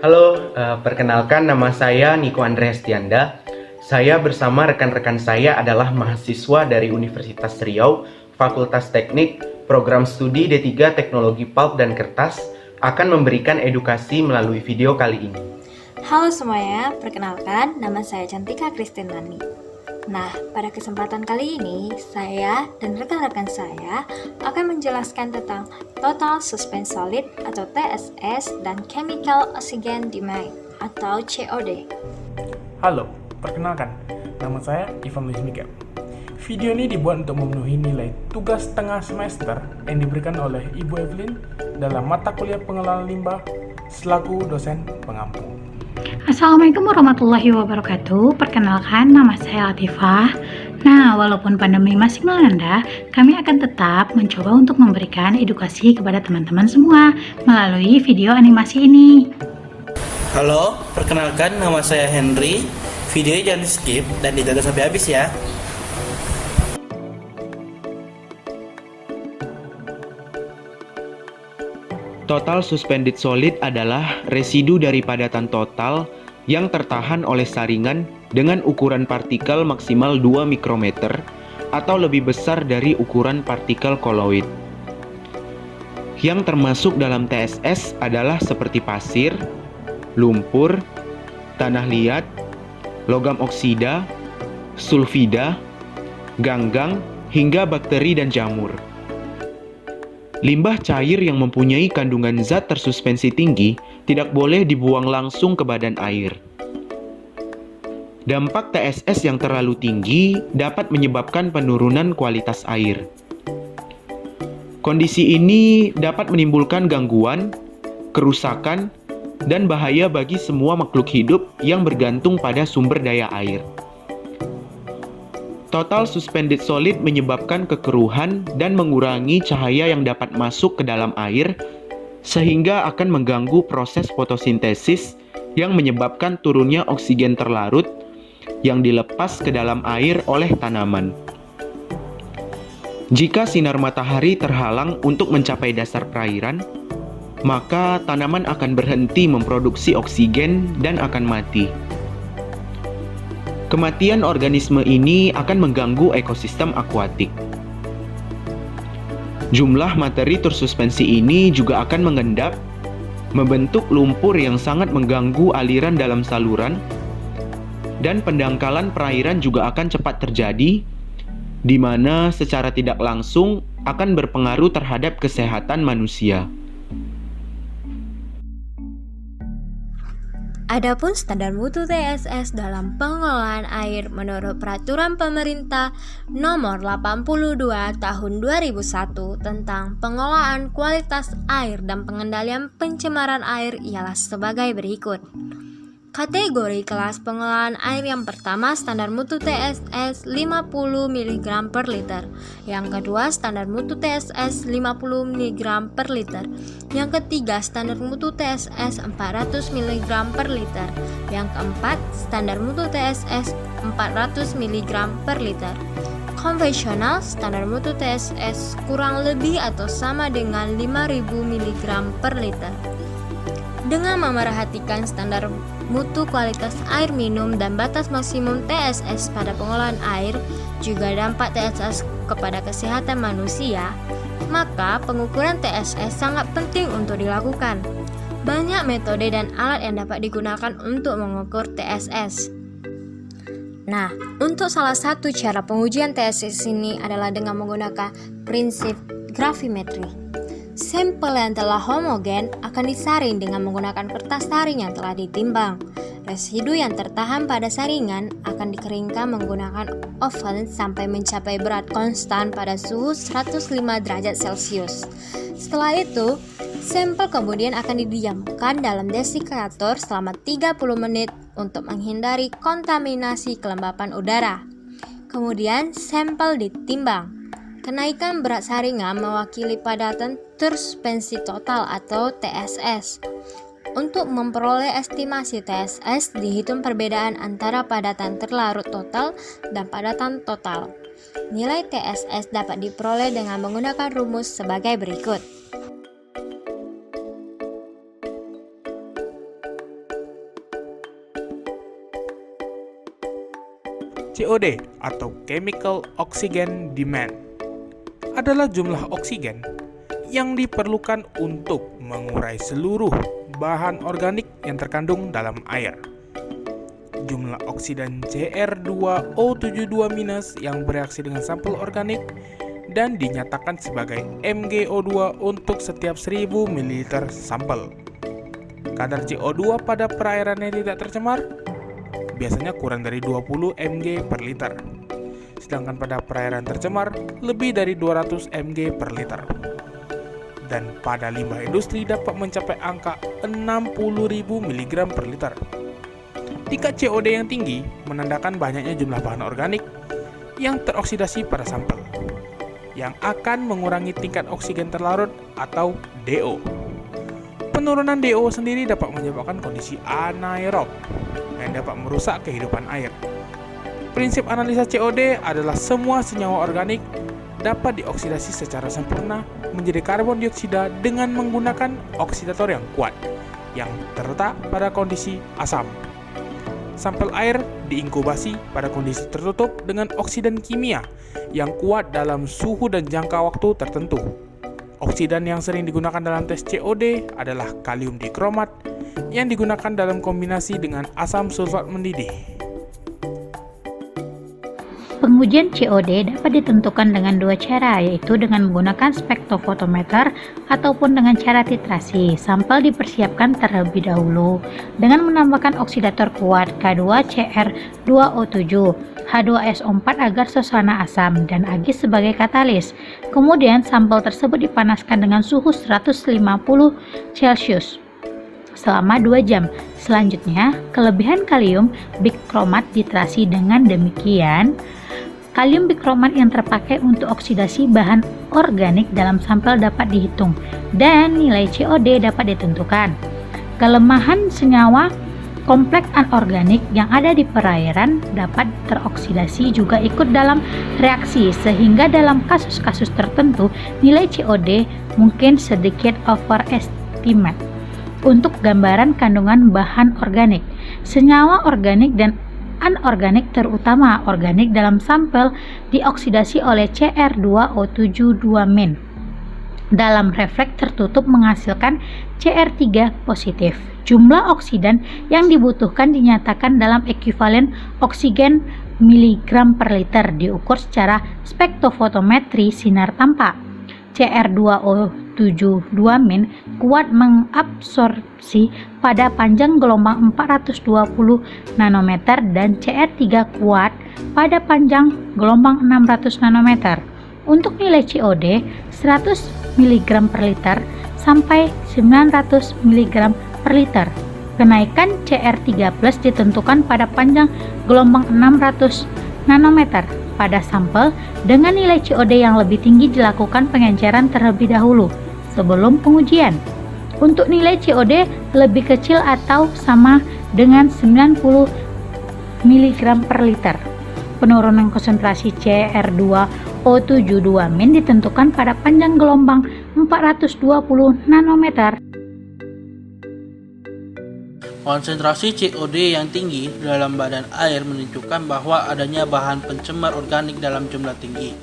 Halo, perkenalkan nama saya Niko Andreas Tianda. Saya bersama rekan-rekan saya adalah mahasiswa dari Universitas Riau, Fakultas Teknik, Program Studi D3 Teknologi Pulp dan Kertas, akan memberikan edukasi melalui video kali ini. Halo semuanya, perkenalkan nama saya Cantika Christine Nani. Nah, pada kesempatan kali ini, saya dan rekan-rekan saya akan menjelaskan tentang Total Suspended Solid atau TSS dan Chemical Oxygen Demand atau COD. Halo, perkenalkan, nama saya Ivan Luis Miguel. Video ini dibuat untuk memenuhi nilai tugas tengah semester yang diberikan oleh Ibu Evelyn dalam mata kuliah pengelolaan limbah selaku dosen pengampu. Assalamualaikum warahmatullahi wabarakatuh. Perkenalkan, nama saya Latifah. Nah, walaupun pandemi masih melanda, kami akan tetap mencoba untuk memberikan edukasi kepada teman-teman semua melalui video animasi ini. Halo, perkenalkan nama saya Henry. Videonya jangan di skip dan ditonton sampai habis ya. Total Suspended Solid adalah residu dari padatan total yang tertahan oleh saringan dengan ukuran partikel maksimal 2 mikrometer atau lebih besar dari ukuran partikel koloid. Yang termasuk dalam TSS adalah seperti pasir, lumpur, tanah liat, logam oksida, sulfida, ganggang, hingga bakteri dan jamur. Limbah cair yang mempunyai kandungan zat tersuspensi tinggi tidak boleh dibuang langsung ke badan air. Dampak TSS yang terlalu tinggi dapat menyebabkan penurunan kualitas air. Kondisi ini dapat menimbulkan gangguan, kerusakan, dan bahaya bagi semua makhluk hidup yang bergantung pada sumber daya air. Total Suspended Solid menyebabkan kekeruhan dan mengurangi cahaya yang dapat masuk ke dalam air, sehingga akan mengganggu proses fotosintesis yang menyebabkan turunnya oksigen terlarut yang dilepas ke dalam air oleh tanaman. Jika sinar matahari terhalang untuk mencapai dasar perairan, maka tanaman akan berhenti memproduksi oksigen dan akan mati. Kematian organisme ini akan mengganggu ekosistem akuatik. Jumlah materi tersuspensi ini juga akan mengendap, membentuk lumpur yang sangat mengganggu aliran dalam saluran, dan pendangkalan perairan juga akan cepat terjadi, di mana secara tidak langsung akan berpengaruh terhadap kesehatan manusia. Adapun standar mutu TSS dalam pengelolaan air menurut Peraturan Pemerintah Nomor 82 Tahun 2001 tentang pengelolaan kualitas air dan pengendalian pencemaran air ialah sebagai berikut. Kategori kelas pengelolaan air yang pertama standar mutu TSS 50 mg per liter. Yang kedua standar mutu TSS 50 mg per liter. Yang ketiga standar mutu TSS 400 mg per liter. Yang keempat standar mutu TSS 400 mg per liter. Konvensional standar mutu TSS kurang lebih atau sama dengan 5000 mg per liter. Dengan memerhatikan standar mutu kualitas air minum dan batas maksimum TSS pada pengolahan air, juga dampak TSS kepada kesehatan manusia, maka pengukuran TSS sangat penting untuk dilakukan. Banyak metode dan alat yang dapat digunakan untuk mengukur TSS. Nah, untuk salah satu cara pengujian TSS ini adalah dengan menggunakan prinsip gravimetri. Sampel yang telah homogen akan disaring dengan menggunakan kertas saring yang telah ditimbang. Residu yang tertahan pada saringan akan dikeringkan menggunakan oven sampai mencapai berat konstan pada suhu 105 derajat Celcius. Setelah itu, sampel kemudian akan didiamkan dalam desikator selama 30 menit untuk menghindari kontaminasi kelembapan udara. Kemudian, sampel ditimbang. Kenaikan berat saringan mewakili padatan tersuspensi total atau TSS. Untuk memperoleh estimasi TSS, dihitung perbedaan antara padatan terlarut total dan padatan total. Nilai TSS dapat diperoleh dengan menggunakan rumus sebagai berikut. COD atau Chemical Oxygen Demand adalah jumlah oksigen yang diperlukan untuk mengurai seluruh bahan organik yang terkandung dalam air. Jumlah oksidan Cr2O72- yang bereaksi dengan sampel organik dan dinyatakan sebagai MgO2 untuk setiap 1000 ml sampel. Kadar CO2 pada perairan yang tidak tercemar biasanya kurang dari 20 mg per liter, sedangkan pada perairan tercemar lebih dari 200 mg per liter. Dan pada limbah industri dapat mencapai angka 60.000 mg per liter. Tingkat COD yang tinggi menandakan banyaknya jumlah bahan organik yang teroksidasi pada sampel, yang akan mengurangi tingkat oksigen terlarut atau DO. Penurunan DO sendiri dapat menyebabkan kondisi anaerob yang dapat merusak kehidupan air. Prinsip analisa COD adalah semua senyawa organik dapat dioksidasi secara sempurna menjadi karbon dioksida dengan menggunakan oksidator yang kuat yang terletak pada kondisi asam. Sampel air diinkubasi pada kondisi tertutup dengan oksidan kimia yang kuat dalam suhu dan jangka waktu tertentu. Oksidan yang sering digunakan dalam tes COD adalah kalium dikromat yang digunakan dalam kombinasi dengan asam sulfat mendidih. Pengujian COD dapat ditentukan dengan dua cara, yaitu dengan menggunakan spektrofotometer ataupun dengan cara titrasi. Sampel dipersiapkan terlebih dahulu dengan menambahkan oksidator kuat K2Cr2O7, H2SO4 agar suasana asam, dan Ag sebagai katalis. Kemudian sampel tersebut dipanaskan dengan suhu 150 Celcius selama 2 jam. Selanjutnya, kelebihan kalium bikromat titrasi. Dengan demikian, kalium bikromat yang terpakai untuk oksidasi bahan organik dalam sampel dapat dihitung dan nilai COD dapat ditentukan. Kelemahan senyawa kompleks anorganik yang ada di perairan dapat teroksidasi juga ikut dalam reaksi, sehingga dalam kasus-kasus tertentu nilai COD mungkin sedikit overestimate. Untuk gambaran kandungan bahan organik, senyawa organik dan anorganik, terutama organik dalam sampel, dioksidasi oleh Cr2O72- dalam refleks tertutup menghasilkan Cr3 positif. Jumlah oksidan yang dibutuhkan dinyatakan dalam ekuivalen oksigen miligram per liter diukur secara spektrofotometri sinar tampak. Cr2O72- kuat mengabsorpsi pada panjang gelombang 420 nanometer dan Cr3 kuat pada panjang gelombang 600 nanometer. Untuk nilai COD 100 mg per liter sampai 900 mg per liter. Kenaikan Cr3+ ditentukan pada panjang gelombang 600 nanometer. Pada sampel dengan nilai COD yang lebih tinggi dilakukan pengenceran terlebih dahulu sebelum pengujian. Untuk nilai COD lebih kecil atau sama dengan 90 mg per liter, penurunan konsentrasi Cr2O72- ditentukan pada panjang gelombang 420 nanometer. Konsentrasi COD yang tinggi dalam badan air menunjukkan bahwa adanya bahan pencemar organik dalam jumlah tinggi.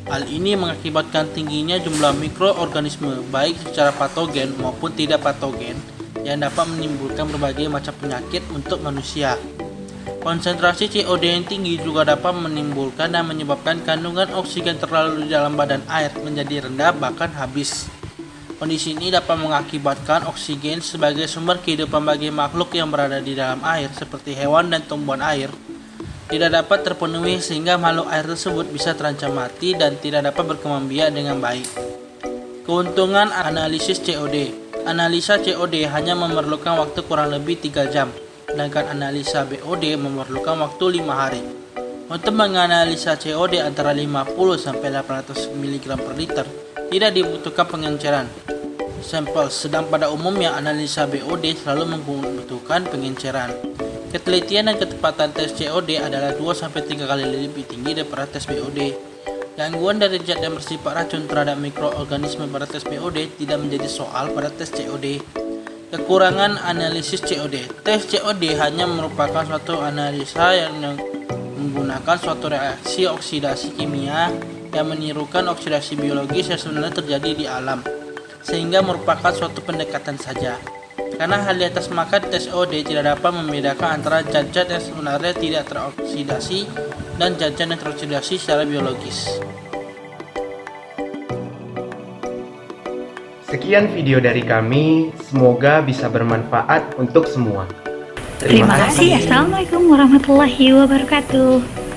Hal ini mengakibatkan tingginya jumlah mikroorganisme baik secara patogen maupun tidak patogen yang dapat menimbulkan berbagai macam penyakit untuk manusia. Konsentrasi COD yang tinggi juga dapat menimbulkan dan menyebabkan kandungan oksigen terlalu di dalam badan air menjadi rendah bahkan habis. Kondisi ini dapat mengakibatkan oksigen sebagai sumber kehidupan bagi makhluk yang berada di dalam air seperti hewan dan tumbuhan air tidak dapat terpenuhi, sehingga makhluk air tersebut bisa terancam mati dan tidak dapat berkembang biak dengan baik. Keuntungan analisis COD. Analisa COD hanya memerlukan waktu kurang lebih 3 jam, sedangkan analisa BOD memerlukan waktu 5 hari. Untuk menganalisa COD antara 50-800 mg per liter, tidak dibutuhkan pengenceran sampel, sedang pada umumnya analisa BOD selalu membutuhkan pengenceran. Ketelitian dan ketepatan tes COD adalah 2-3 kali lebih tinggi daripada tes BOD. Gangguan dari zat yang bersifat racun terhadap mikroorganisme pada tes BOD tidak menjadi soal pada tes COD. Kekurangan analisis COD. Tes COD hanya merupakan suatu analisa yang menggunakan suatu reaksi oksidasi kimia yang menirukan oksidasi biologis yang sebenarnya terjadi di alam, sehingga merupakan suatu pendekatan saja. Karena hal di atas maka tes OD tidak dapat membedakan antara zat-zat yang sebenarnya tidak teroksidasi dan zat-zat yang teroksidasi secara biologis. Sekian video dari kami, semoga bisa bermanfaat untuk semua. Terima kasih. Assalamualaikum warahmatullahi wabarakatuh.